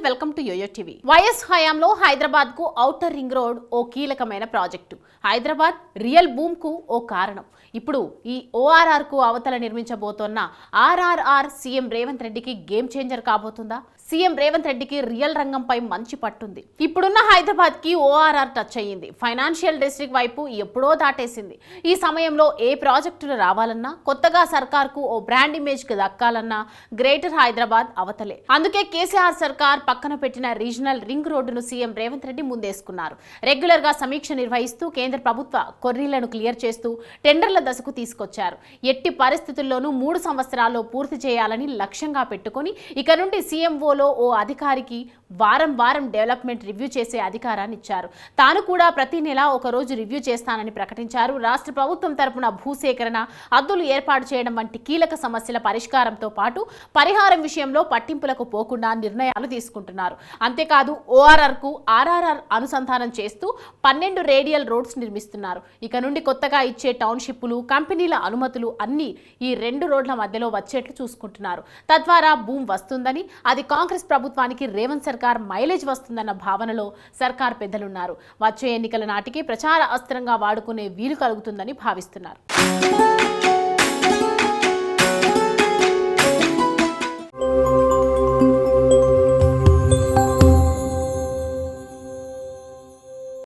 Welcome to YoYo TV. YS హయాంలో హైదరాబాద్ కు outer ring road ఓ కీలకమైన ప్రాజెక్టు. హైదరాబాద్ రియల్ బూమ్ కు ఓ కారణం. ఇప్పుడు ఈ ఓఆర్ఆర్ కు అవతల నిర్మించబోతోన్న ఆర్ఆర్ఆర్ సీఎం రేవంత్ రెడ్డికి గేమ్ చేంజర్ కాబోతుందా? సీఎం రేవంత్ రెడ్డికి రియల్ రంగంపై మంచి పట్టుంది. ఇప్పుడున్న హైదరాబాద్ కి ఓఆర్ఆర్ టచ్ అయ్యింది. ఫైనాన్షియల్ డిస్ట్రిక్ట్ వైపు ఎప్పుడో దాటేసింది. ఈ సమయంలో ఏ ప్రాజెక్టులు రావాలన్నా, కొత్తగా సర్కార్కు ఓ బ్రాండ్ ఇమేజ్ కి దక్కాలన్నా గ్రేటర్ హైదరాబాద్ అవతలే. అందుకే కేసీఆర్ సర్కార్ పక్కన పెట్టిన రీజనల్ రింగ్ రోడ్డును సీఎం రేవంత్ రెడ్డి ముందేసుకున్నారు. రెగ్యులర్ గా సమీక్ష నిర్వహిస్తూ కేంద్ర ప్రభుత్వ కొర్రీలను క్లియర్ చేస్తూ టెండర్ల దశకు తీసుకొచ్చారు. ఎట్టి పరిస్థితుల్లోనూ 3 సంవత్సరాల్లో పూర్తి చేయాలని లక్ష్యంగా పెట్టుకుని ఇక నుండి సీఎంఓలో ఓ అధికారికి వారం డెవలప్మెంట్ రివ్యూ చేసే అధికారాన్ని ఇచ్చారు. తాను కూడా ప్రతి నెల ఒక రోజు రివ్యూ చేస్తానని ప్రకటించారు. రాష్ట్ర ప్రభుత్వం తరపున భూసేకరణ, హద్దులు ఏర్పాటు చేయడం వంటి కీలక సమస్యల పరిష్కారంతో పాటు పరిహారం విషయంలో పట్టింపులకు పోకుండా నిర్ణయాలు తీసుకుంటున్నారు. అంతేకాదు ఓఆర్ఆర్ కు ఆర్ఆర్ఆర్ అనుసంధానం చేస్తూ 12 రేడియల్ రోడ్స్ నిర్మిస్తున్నారు. ఇక నుండి కొత్తగా ఇచ్చే టౌన్షిప్లు, కంపెనీల అనుమతులు అన్ని ఈ 2 రోడ్ల మధ్యలో వచ్చేట్లు చూసుకుంటున్నారు. తద్వారా భూమి వస్తుందని, అది కాంగ్రెస్ ప్రభుత్వానికి రేవంత్ సర్కార్ మైలేజ్ వస్తుందన్న భావనలో సర్కార్ పెద్దలున్నారు. వచ్చే ఎన్నికల నాటికి ప్రచార అస్త్రంగా వాడుకునే వీలు కలుగుతుందని భావిస్తున్నారు.